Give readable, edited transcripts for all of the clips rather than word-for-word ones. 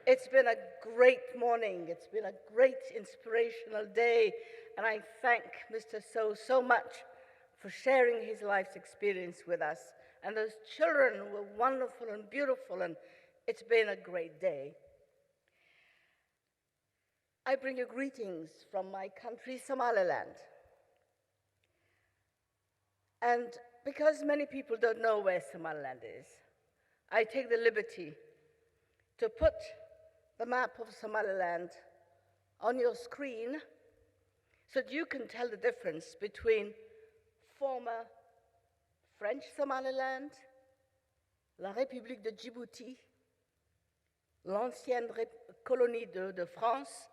It's been a great morning. It's been a great inspirational day. And I thank Mr. So much for sharing his life's experience with us. And those children were wonderful and beautiful, and it's been a great day. I bring you greetings from my country, Somaliland. And because many people don't know where Somaliland is, I take the liberty to put the map of Somaliland on your screen so that you can tell the difference between former French Somaliland, la République de Djibouti, l'ancienne colonie de France,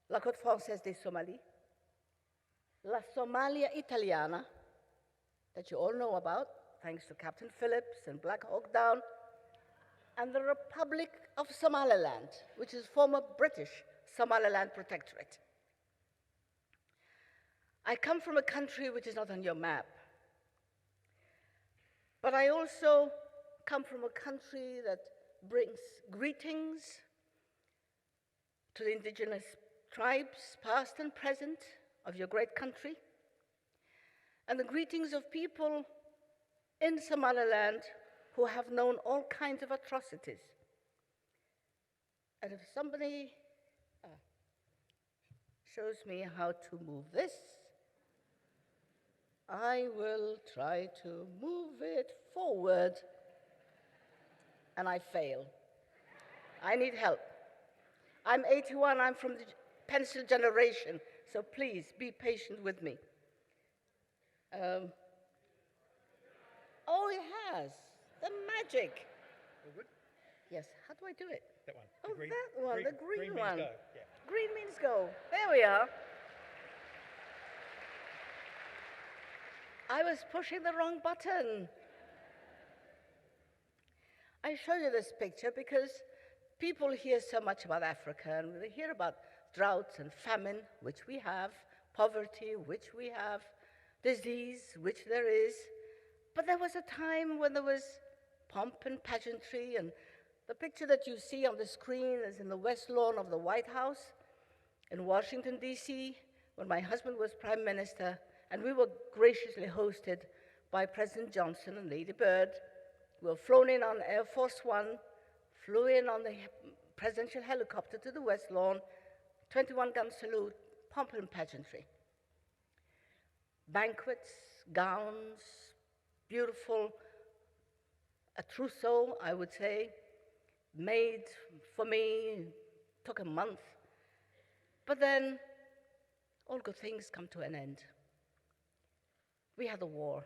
la côte française des Somalies, la Somalia Italiana, that you all know about, thanks to Captain Phillips and Black Hawk Down, and the Republic of Somaliland, which is former British Somaliland Protectorate. I come from a country which is not on your map, but I also come from a country that brings greetings to the indigenous tribes, past and present, of your great country, and the greetings of people in Somaliland who have known all kinds of atrocities. And if somebody shows me how to move this, I will try to move it forward, and I fail. I need help. I'm 81, I'm from the pencil generation, so please be patient with me. Oh, it has. The magic. Good. Yes, how do I do it? That one. Oh, that one, the green one. Means go. Yeah. Green means go. There we are. I was pushing the wrong button. I show you this picture because people hear so much about Africa, and they hear about droughts and famine, which we have, poverty, which we have, disease, which there is. But there was a time when there was pomp and pageantry, and the picture that you see on the screen is in the west lawn of the White House in Washington, D.C., when my husband was Prime Minister, and we were graciously hosted by President Johnson and Lady Bird. We were flown in on Air Force One, flew in on the presidential helicopter to the west lawn, 21-gun salute, pomp and pageantry. Banquets, gowns, beautiful, a trousseau, I would say, made for me, took a month. But then all good things come to an end. We had a war,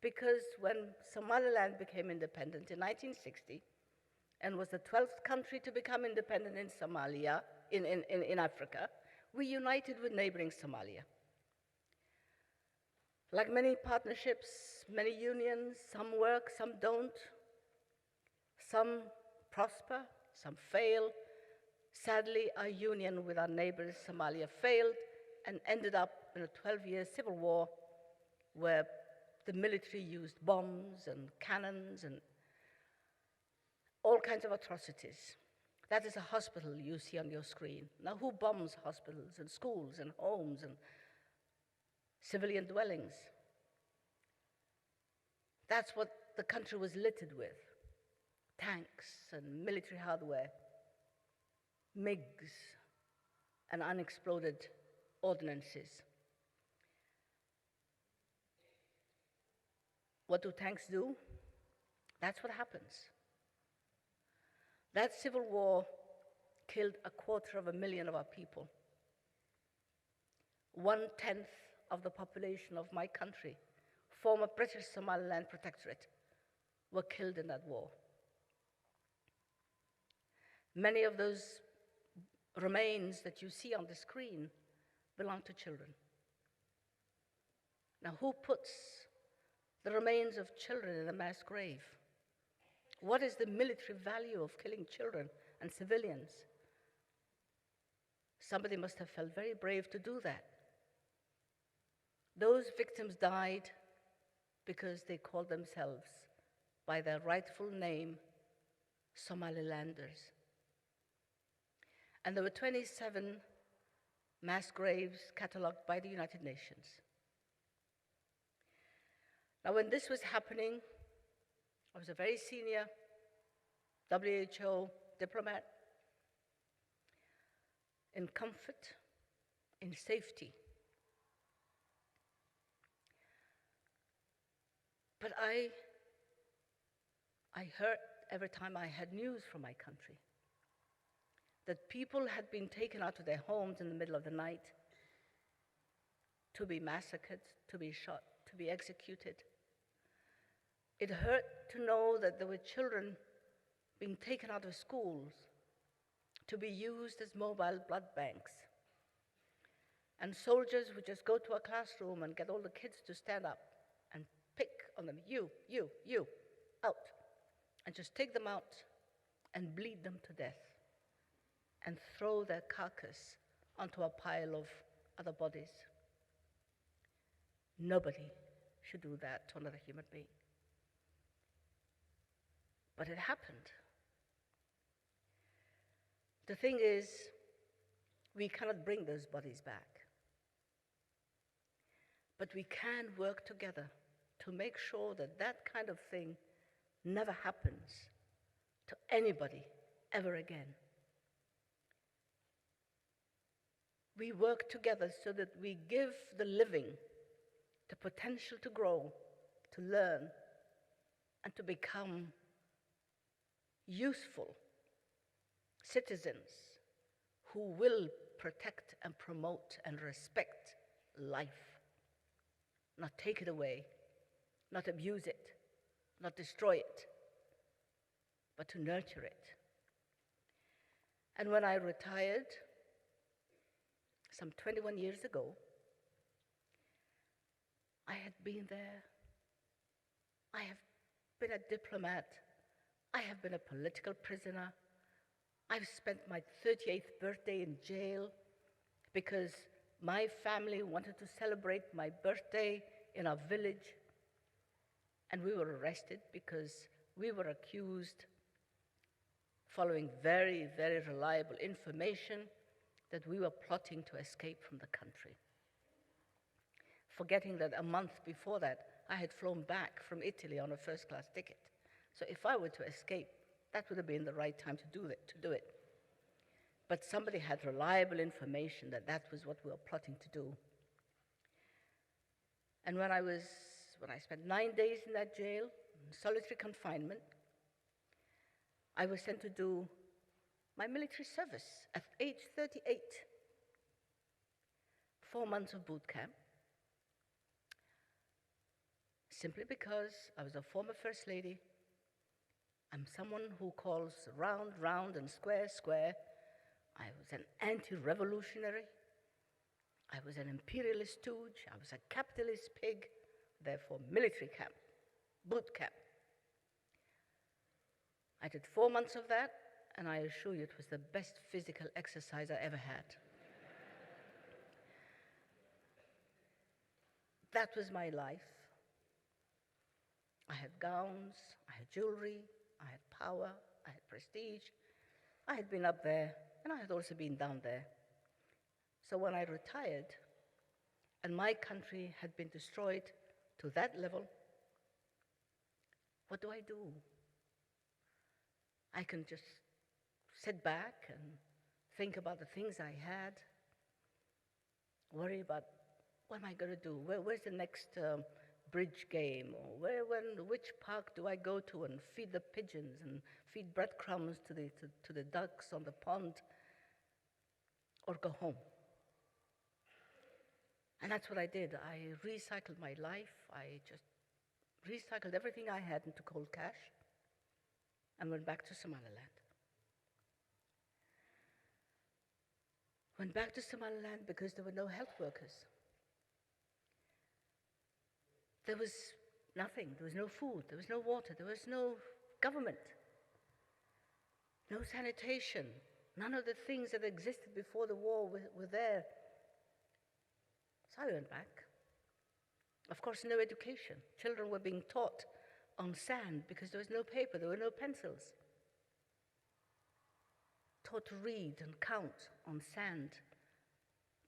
because when Somaliland became independent in 1960 and was the 12th country to become independent in Somalia, in Africa, we united with neighboring Somalia. Like many partnerships, many unions, some work, some don't. Some prosper, some fail. Sadly, our union with our neighbors, Somalia, failed and ended up in a 12-year civil war where the military used bombs and cannons and all kinds of atrocities. That is a hospital you see on your screen. Now, who bombs hospitals and schools and homes and civilian dwellings? That's what the country was littered with. Tanks and military hardware, MiGs and unexploded ordnances. What do tanks do? That's what happens. That civil war killed 250,000 of our people. 1/10 of the population of my country, former British Somaliland Protectorate, were killed in that war. Many of those remains that you see on the screen belong to children. Now, who puts the remains of children in a mass grave? What is the military value of killing children and civilians? Somebody must have felt very brave to do that. Those victims died because they called themselves by their rightful name, Somalilanders. And there were 27 mass graves catalogued by the United Nations. Now, when this was happening, I was a very senior WHO diplomat in comfort, in safety. But I heard every time I had news from my country that people had been taken out of their homes in the middle of the night to be massacred, to be shot, to be executed. It hurt to know that there were children being taken out of schools to be used as mobile blood banks. And soldiers would just go to a classroom and get all the kids to stand up and pick on them, you, out, and just take them out and bleed them to death and throw their carcass onto a pile of other bodies. Nobody should do that to another human being. But it happened. The thing is, we cannot bring those bodies back. But we can work together to make sure that that kind of thing never happens to anybody ever again. We work together so that we give the living the potential to grow, to learn, and to become useful citizens who will protect and promote and respect life, not take it away, not abuse it, not destroy it, but to nurture it. And when I retired, some 21 years ago, I had been there. I have been a diplomat. I have been a political prisoner. I've spent my 38th birthday in jail because my family wanted to celebrate my birthday in our village, and we were arrested because we were accused, following very, very reliable information, that we were plotting to escape from the country. Forgetting that a month before that, I had flown back from Italy on a first-class ticket. So if I were to escape, that would have been the right time to do it. But somebody had reliable information that that was what we were plotting to do. And when I spent 9 days in that jail, in solitary confinement, I was sent to do my military service at age 38. 4 months of boot camp. Simply because I was a former First Lady. I'm someone who calls round, round, and square, square. I was an anti-revolutionary. I was an imperialist stooge. I was a capitalist pig. Therefore, military camp, boot camp. I did 4 months of that, and I assure you it was the best physical exercise I ever had. That was my life. I had gowns, I had jewelry, I had power, I had prestige. I had been up there, and I had also been down there. So when I retired, and my country had been destroyed to that level, what do? I can just sit back and think about the things I had, worry about what am I going to do? Where's the next bridge game? Or which park do I go to and feed the pigeons and feed breadcrumbs to the ducks on the pond, or go home? And that's what I did. I recycled my life. I just recycled everything I had into cold cash and went back to Somaliland. Went back to Somaliland because there were no health workers. There was nothing. There was no food. There was no water. There was no government. No sanitation. None of the things that existed before the war were there. So I went back. Of course, no education. Children were being taught on sand because there was no paper, there were no pencils. taught to read and count on sand,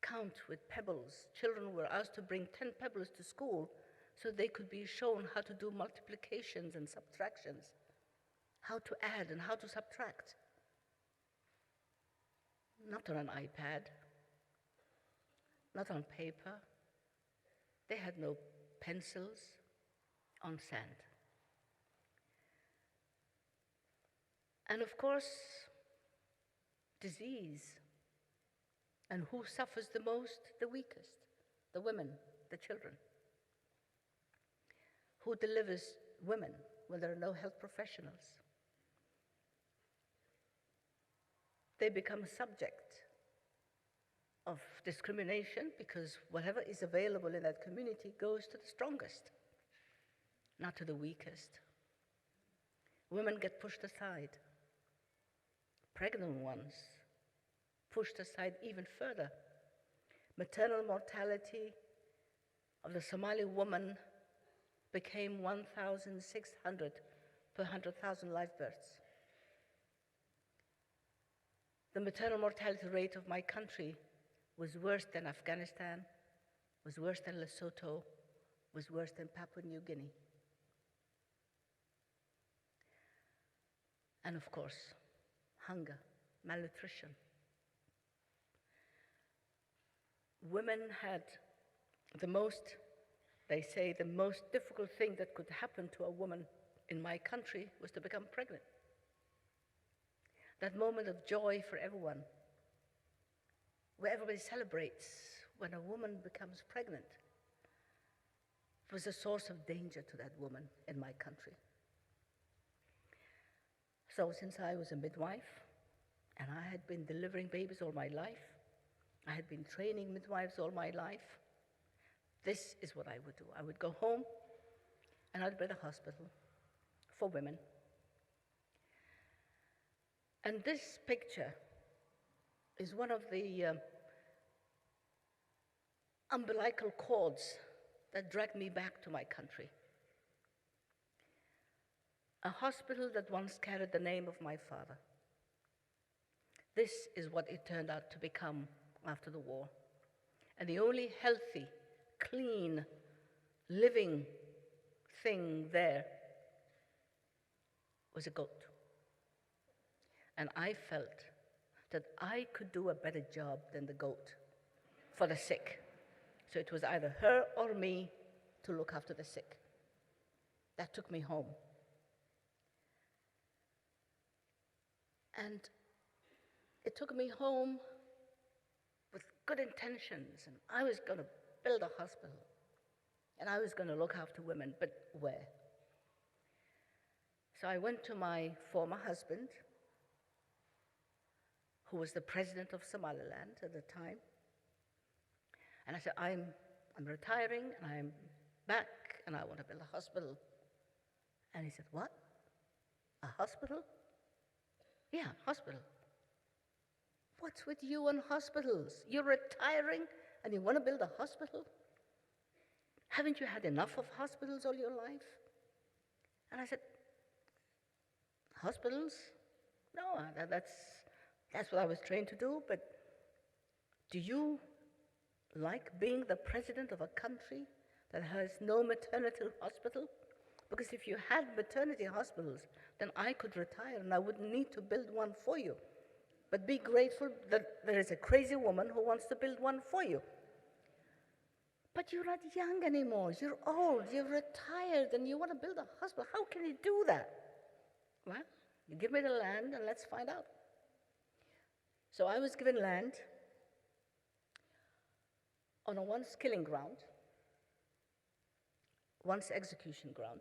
count with pebbles. Children were asked to bring 10 pebbles to school so they could be shown how to do multiplications and subtractions, how to add and how to subtract. Not on an iPad, not on paper. They had no pencils, on sand. And of course, disease. And who suffers the most? The weakest, the women, the children. Who delivers women when there are no health professionals? They become subject of discrimination because whatever is available in that community goes to the strongest, not to the weakest. Women get pushed aside. Pregnant ones pushed aside even further. Maternal mortality of the Somali woman became 1,600 per 100,000 live births. The maternal mortality rate of my country was worse than Afghanistan, was worse than Lesotho, was worse than Papua New Guinea. And of course, hunger, malnutrition. Women had the most, they say, the most difficult thing that could happen to a woman in my country was to become pregnant. That moment of joy for everyone, where everybody celebrates when a woman becomes pregnant, was a source of danger to that woman in my country. So since I was a midwife, and I had been delivering babies all my life, I had been training midwives all my life, this is what I would do. I would go home, and I'd build a hospital for women. And this picture is one of the umbilical cords that dragged me back to my country. A hospital that once carried the name of my father. This is what it turned out to become after the war. And the only healthy, clean, living thing there was a goat. And I felt that I could do a better job than the goat for the sick. So it was either her or me to look after the sick. That took me home. And it took me home with good intentions, and I was going to build a hospital, and I was going to look after women, but where? So I went to my former husband, who was the president of Somaliland at the time, and I said, I'm retiring, and I'm back, and I want to build a hospital. And he said, what? A hospital? Yeah, hospital. What's with you and hospitals? You're retiring and you want to build a hospital? Haven't you had enough of hospitals all your life? And I said, hospitals? No, that's what I was trained to do, but do you like being the president of a country that has no maternity hospital? Because if you had maternity hospitals, then I could retire and I wouldn't need to build one for you. But be grateful that there is a crazy woman who wants to build one for you. But you're not young anymore. You're old. You're retired, and you want to build a hospital. How can you do that? Well, you give me the land, and let's find out. So I was given land on a once killing ground, once execution ground,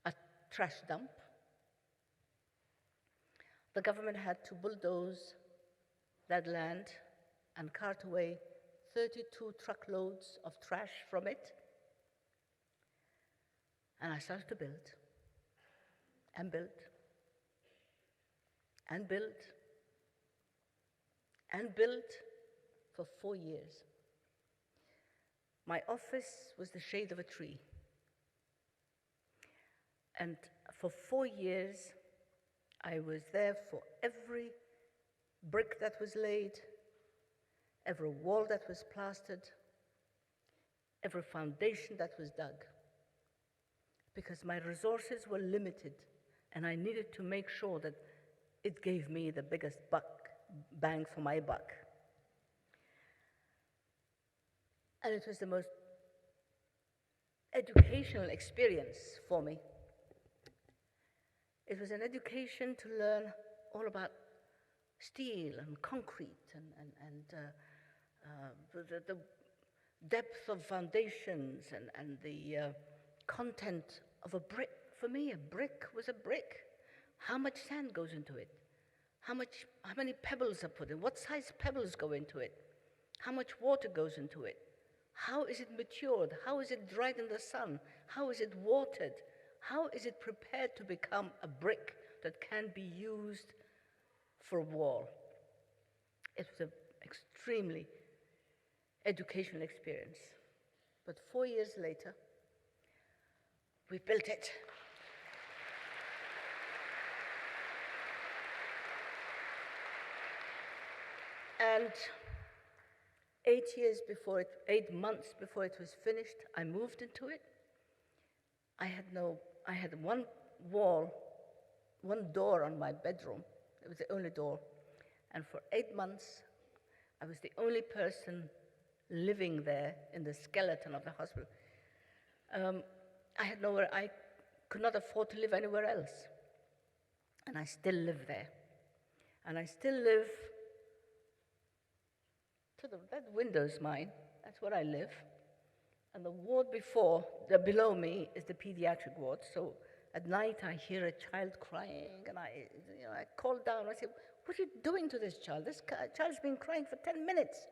a trash dump. The government had to bulldoze that land and cart away 32 truckloads of trash from it. And I started to build, and build, and build, and build for 4 years. My office was the shade of a tree. And for 4 years, I was there for every brick that was laid, every wall that was plastered, every foundation that was dug, because my resources were limited, and I needed to make sure that it gave me the biggest bang for my buck. And it was the most educational experience for me. It was an education to learn all about steel and concrete and the depth of foundations and the content of a brick. For me, a brick was a brick. How much sand goes into it? How many pebbles are put in? What size pebbles go into it? How much water goes into it? How is it matured? How is it dried in the sun? How is it watered? How is it prepared to become a brick that can be used for a wall? It was an extremely educational experience. But 4 years later, we built it. And 8 months before it was finished, I moved into it. I had one door on my bedroom. It was the only door. And for 8 months, I was the only person living there in the skeleton of the hospital. I could not afford to live anywhere else. And I still live there. And I still live, that window's mine, that's where I live. And the ward below me is the pediatric ward. So at night I hear a child crying, and I call down, I say, what are you doing to this child? This child's been crying for 10 minutes.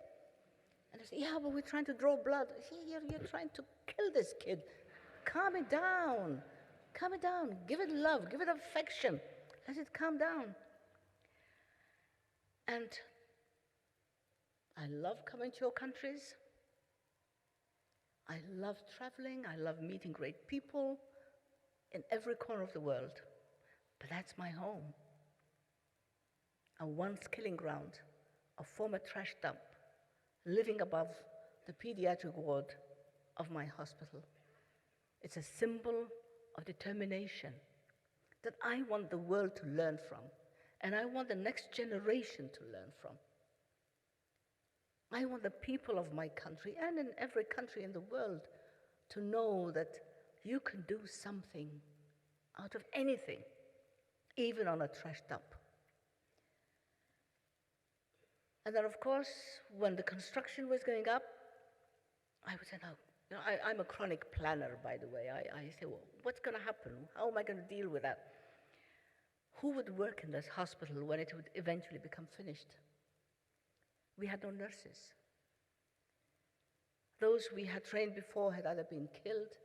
And I say, yeah, but we're trying to draw blood. I say, you're trying to kill this kid. Calm it down. Calm it down. Give it love. Give it affection. Let it calm down. And I love coming to your countries. I love traveling. I love meeting great people in every corner of the world. But that's my home. A once killing ground, a former trash dump, living above the pediatric ward of my hospital. It's a symbol of determination that I want the world to learn from, and I want the next generation to learn from. I want the people of my country, and in every country in the world, to know that you can do something out of anything, even on a trash dump. And then, of course, when the construction was going up, I would say, no. I'm a chronic planner, by the way. I say, well, what's going to happen? How am I going to deal with that? Who would work in this hospital when it would eventually become finished? We had no nurses. Those we had trained before had either been killed,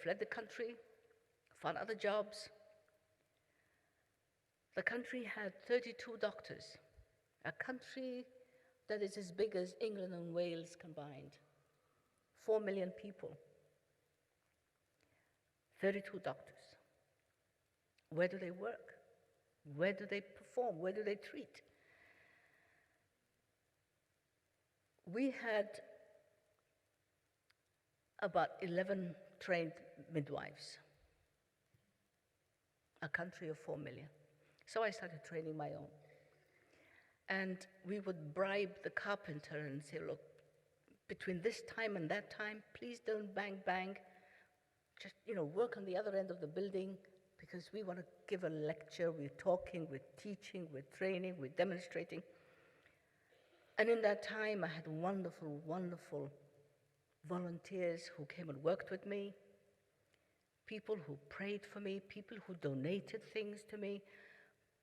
fled the country, found other jobs. The country had 32 doctors, a country that is as big as England and Wales combined. 4 million people, 32 doctors. Where do they work? Where do they perform? Where do they treat? We had about 11 trained midwives, a country of 4 million. So I started training my own. And we would bribe the carpenter and say, look, between this time and that time, please don't bang, bang. Just, work on the other end of the building, because we want to give a lecture. We're talking, we're teaching, we're training, we're demonstrating. And in that time, I had wonderful, wonderful volunteers who came and worked with me, people who prayed for me, people who donated things to me.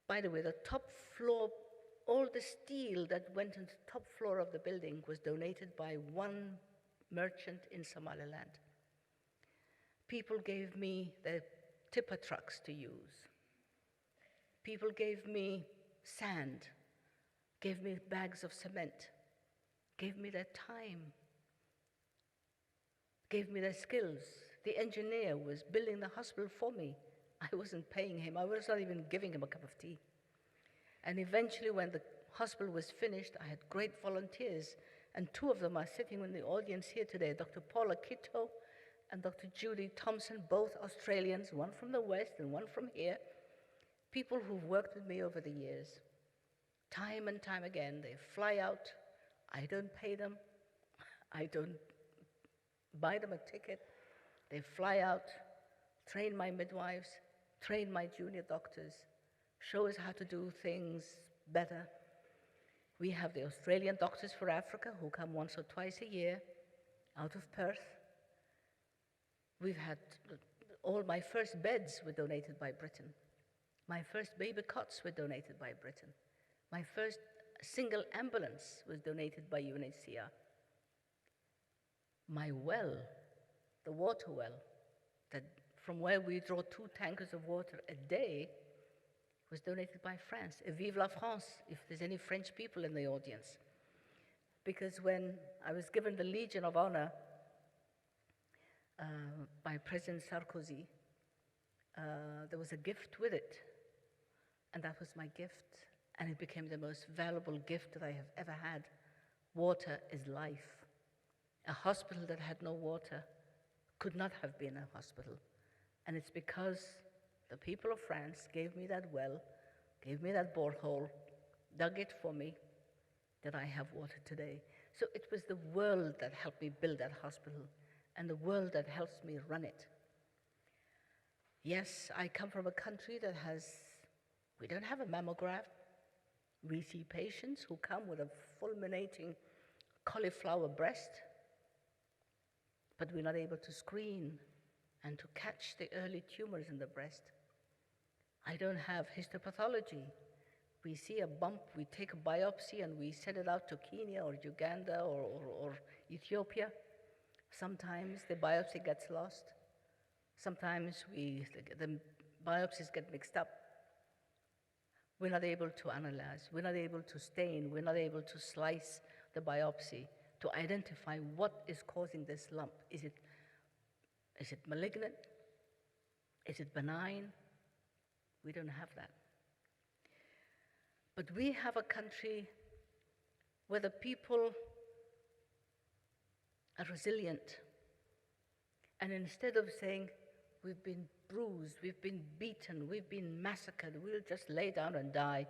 By the way, the top floor, all the steel that went into the top floor of the building was donated by one merchant in Somaliland. People gave me their tipper trucks to use. People gave me sand, gave me bags of cement, gave me their time, gave me their skills. The engineer was building the hospital for me. I wasn't paying him. I was not even giving him a cup of tea. And eventually, when the hospital was finished, I had great volunteers, and two of them are sitting in the audience here today, Dr. Paula Kitto and Dr. Judy Thompson, both Australians, one from the West and one from here, people who've worked with me over the years. Time and time again, they fly out. I don't pay them. I don't buy them a ticket. They fly out, train my midwives, train my junior doctors, show us how to do things better. We have the Australian Doctors for Africa who come once or twice a year out of Perth. We've had all my first beds were donated by Britain. My first baby cots were donated by Britain. My first single ambulance was donated by UNHCR. My well, the water well, that from where we draw 2 tankers of water a day, was donated by France. Et vive la France, if there's any French people in the audience. Because when I was given the Legion of Honor by President Sarkozy, there was a gift with it. And that was my gift. And it became the most valuable gift that I have ever had. Water is life. A hospital that had no water could not have been a hospital. And it's because the people of France gave me that well, gave me that borehole, dug it for me, that I have water today. So it was the world that helped me build that hospital, and the world that helps me run it. Yes, I come from a country that we don't have a mammograph. We see patients who come with a fulminating cauliflower breast, but we're not able to screen and to catch the early tumors in the breast. I don't have histopathology. We see a bump, we take a biopsy, and we send it out to Kenya or Uganda or Ethiopia. Sometimes the biopsy gets lost. Sometimes the biopsies get mixed up. We're not able to analyze. We're not able to stain. We're not able to slice the biopsy to identify what is causing this lump. Is it malignant? Is it benign? We don't have that. But we have a country where the people are resilient. And instead of saying, we've been bruised, we've been beaten, we've been massacred, we'll just lay down and die,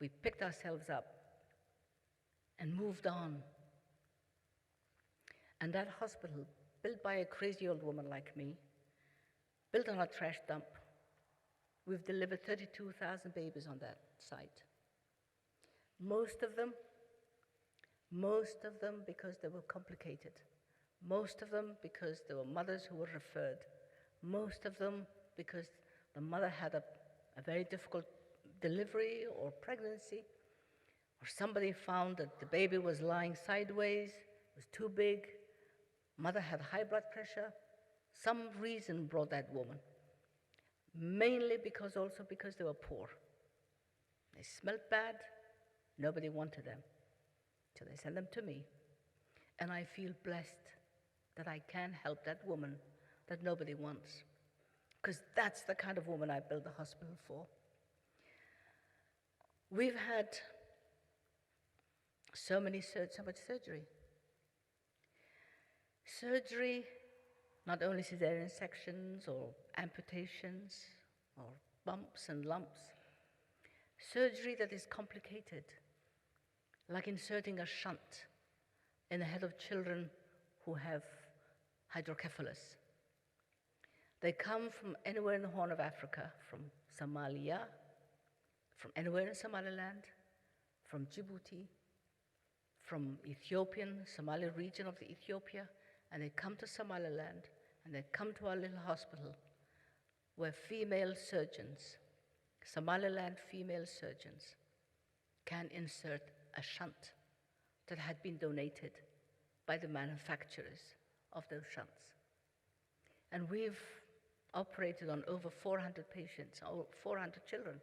we picked ourselves up and moved on. And that hospital, built by a crazy old woman like me, built on a trash dump, we've delivered 32,000 babies on that site. Most of them because they were complicated. Most of them because there were mothers who were referred. Most of them because the mother had a very difficult delivery or pregnancy, or somebody found that the baby was lying sideways, was too big, mother had high blood pressure. Some reason brought that woman. Mainly because they were poor. They smelled bad, nobody wanted them. So they sent them to me. And I feel blessed that I can help that woman that nobody wants. Because that's the kind of woman I built the hospital for. We've had so much surgery. Surgery, not only cesarean sections or amputations or bumps and lumps. Surgery that is complicated, like inserting a shunt in the head of children who have hydrocephalus. They come from anywhere in the Horn of Africa, from Somalia, from anywhere in Somaliland, from Djibouti, from Somali region of the Ethiopia, and they come to Somaliland, and they come to our little hospital where female surgeons, Somaliland female surgeons, can insert a shunt that had been donated by the manufacturers of those shunts. And we've operated on over 400 patients, 400 children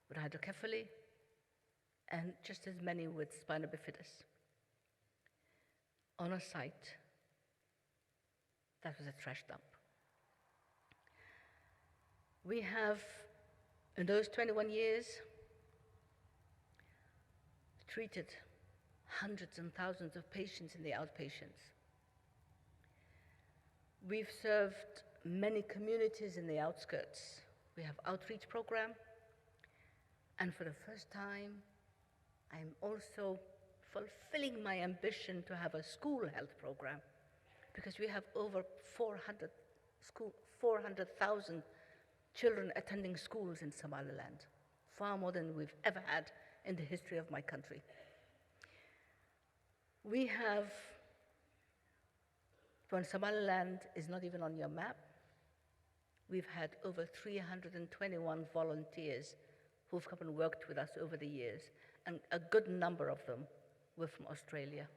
with hydrocephaly, and just as many with spina bifida on a site that was a trash dump. We have, in those 21 years, treated hundreds and thousands of patients in the outpatients. We've served many communities in the outskirts. We have outreach program, and for the first time, I'm also fulfilling my ambition to have a school health program, because we have over 400,000 children attending schools in Somaliland, far more than we've ever had in the history of my country. We have, when Somaliland is not even on your map, we've had over 321 volunteers who've come and worked with us over the years, and a good number of them were from Australia.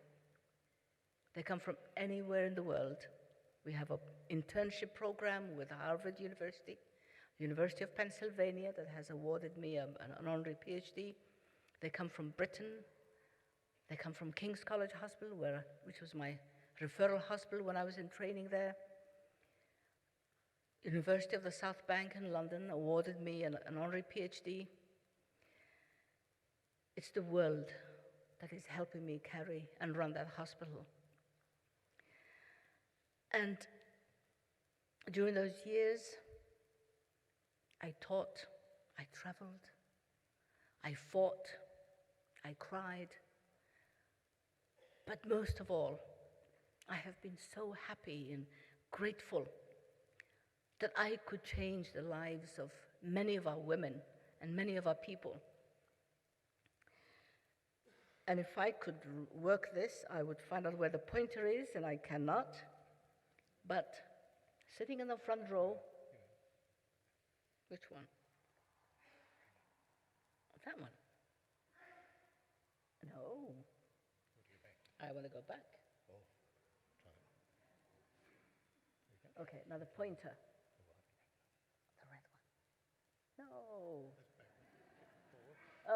They come from anywhere in the world. We have an internship program with Harvard University, University of Pennsylvania that has awarded me an honorary PhD. They come from Britain. They come from King's College Hospital, which was my referral hospital when I was in training there. University of the South Bank in London awarded me an honorary PhD. It's the world that is helping me carry and run that hospital. And during those years, I taught, I traveled, I fought, I cried. But most of all, I have been so happy and grateful that I could change the lives of many of our women and many of our people. And if I could work this, I would find out where the pointer is, and I cannot. But sitting in the front row, which one? That one. No. I want to go back. Okay, now the pointer. The red one. No.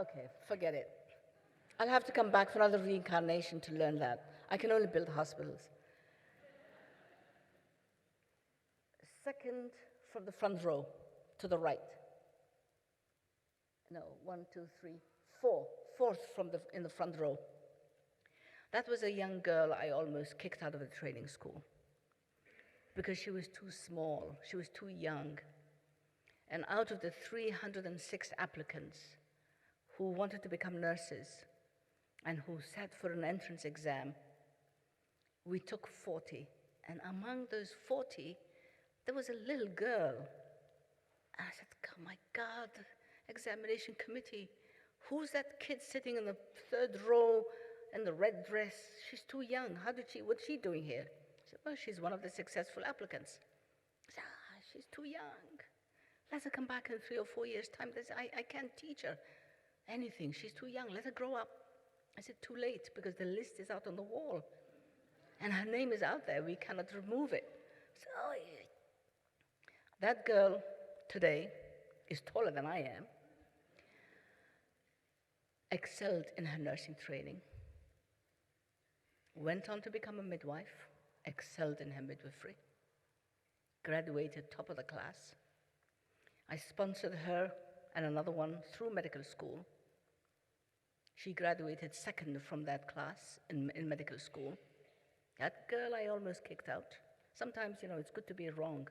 Okay, forget it. I'll have to come back for another reincarnation to learn that. I can only build hospitals. Second from the front row, to the right. No, 1, 2, 3, 4. Fourth in the front row. That was a young girl I almost kicked out of the training school because she was too small, she was too young. And out of the 306 applicants who wanted to become nurses and who sat for an entrance exam, we took 40. And among those 40, there was a little girl. And I said, oh my God, examination committee, who's that kid sitting in the third row in the red dress? She's too young. What's she doing here? I said, well, she's one of the successful applicants. I said, she's too young. Let her come back in 3 or 4 years' time. I can't teach her anything. She's too young. Let her grow up. I said, too late, because the list is out on the wall. And her name is out there. We cannot remove it. So, that girl today is taller than I am, excelled in her nursing training, went on to become a midwife, excelled in her midwifery, graduated top of the class. I sponsored her and another one through medical school. She graduated second from that class in medical school. That girl I almost kicked out. Sometimes, it's good to be wrong.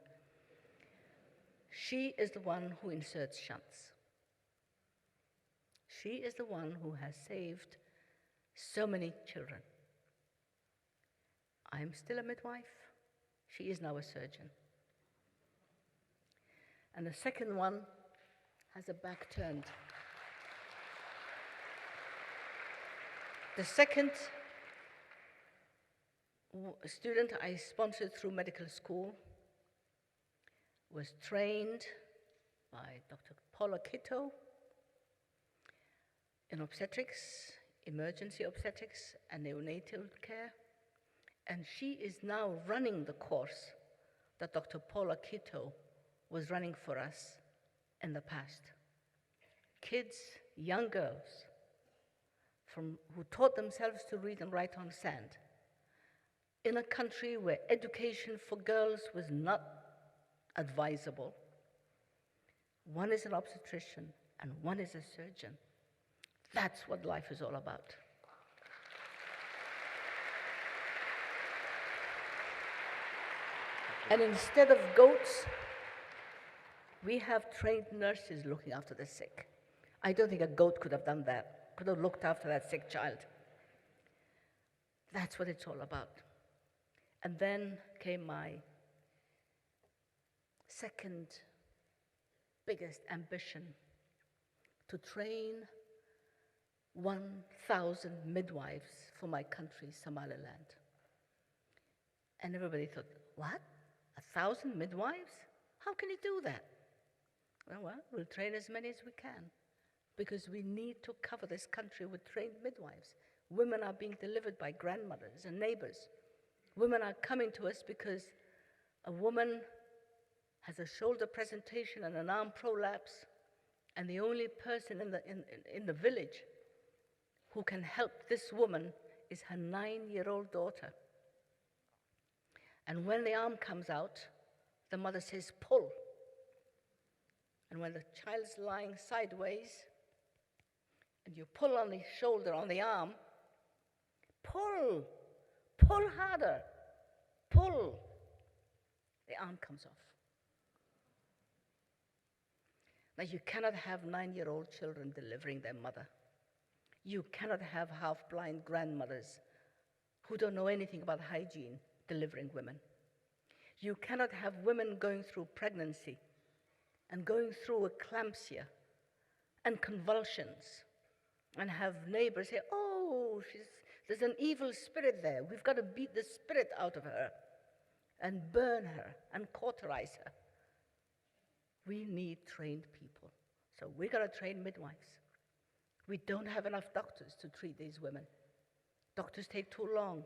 She is the one who inserts shunts. She is the one who has saved so many children. I'm still a midwife. She is now a surgeon. And the second one has a back turned. The second student I sponsored through medical school was trained by Dr. Paula Kitto in obstetrics, emergency obstetrics, and neonatal care. And she is now running the course that Dr. Paula Kitto was running for us in the past. Kids, young girls, who taught themselves to read and write on sand, in a country where education for girls was not advisable, one is an obstetrician, and one is a surgeon. That's what life is all about. And instead of goats, we have trained nurses looking after the sick. I don't think a goat could have done that, could have looked after that sick child. That's what it's all about. And then came my second biggest ambition, to train 1,000 midwives for my country, Somaliland. And everybody thought, what? 1,000 midwives? How can you do that? Well, we'll train as many as we can, because we need to cover this country with trained midwives. Women are being delivered by grandmothers and neighbors. Women are coming to us because a woman has a shoulder presentation and an arm prolapse, and the only person in the village who can help this woman is her 9-year-old daughter. And when the arm comes out, the mother says, pull. And when the child's lying sideways, and you pull on the shoulder, on the arm, pull harder, pull, the arm comes off. Now, you cannot have 9-year-old children delivering their mother. You cannot have half-blind grandmothers who don't know anything about hygiene delivering women. You cannot have women going through pregnancy and going through eclampsia and convulsions and have neighbors say, oh, there's an evil spirit there. We've got to beat the spirit out of her and burn her and cauterize her. We need trained people. So we got to train midwives. We don't have enough doctors to treat these women. Doctors take too long.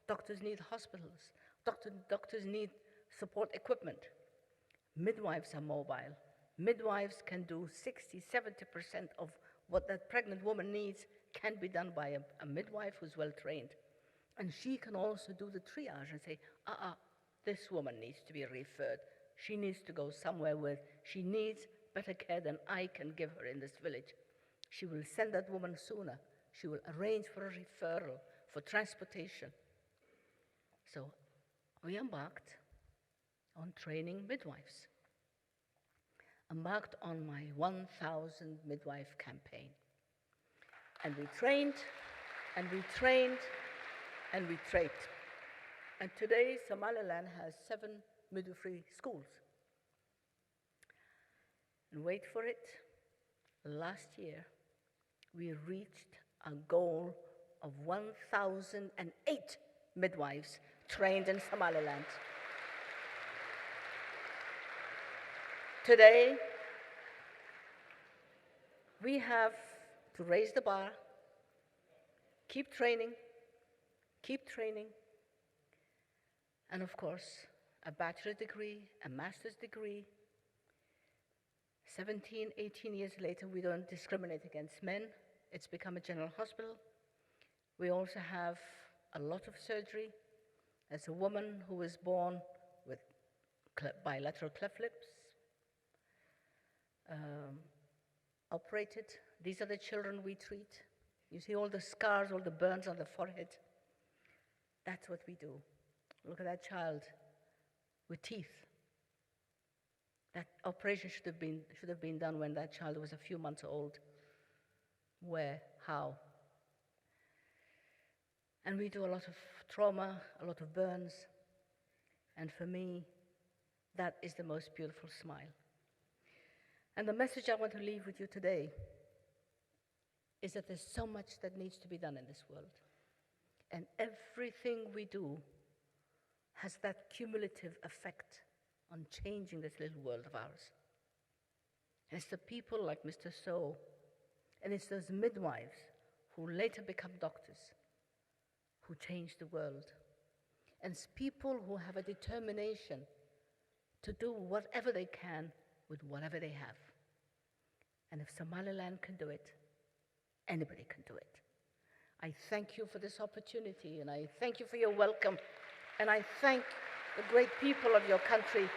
Doctors need hospitals. Doctors need support equipment. Midwives are mobile. Midwives can do 60, 70% of what that pregnant woman needs can be done by a midwife who's well trained. And she can also do the triage and say, this woman needs to be referred. She needs to go somewhere where she needs better care than I can give her in this village. She will send that woman sooner. She will arrange for a referral, for transportation. So we embarked on training midwives, embarked on my 1,000 midwife campaign. And we trained, and we trained, and we trained. And today, Somaliland has 7 midwifery schools. And wait for it, last year, we reached a goal of 1,008 midwives trained in Somaliland. Today, we have to raise the bar, keep training, and of course, a bachelor's degree, a master's degree. 17, 18 years later, we don't discriminate against men. It's become a general hospital. We also have a lot of surgery. As a woman who was born with bilateral cleft lips, operated. These are the children we treat. You see all the scars, all the burns on the forehead. That's what we do. Look at that child with teeth. That operation should have been done when that child was a few months old. Where? How? And we do a lot of trauma, a lot of burns. And for me, that is the most beautiful smile. And the message I want to leave with you today is that there's so much that needs to be done in this world. And everything we do has that cumulative effect on changing this little world of ours. And it's the people like Mr. So, and it's those midwives who later become doctors who change the world. And it's people who have a determination to do whatever they can with whatever they have. And if Somaliland can do it, anybody can do it. I thank you for this opportunity, and I thank you for your welcome, and I thank the great people of your country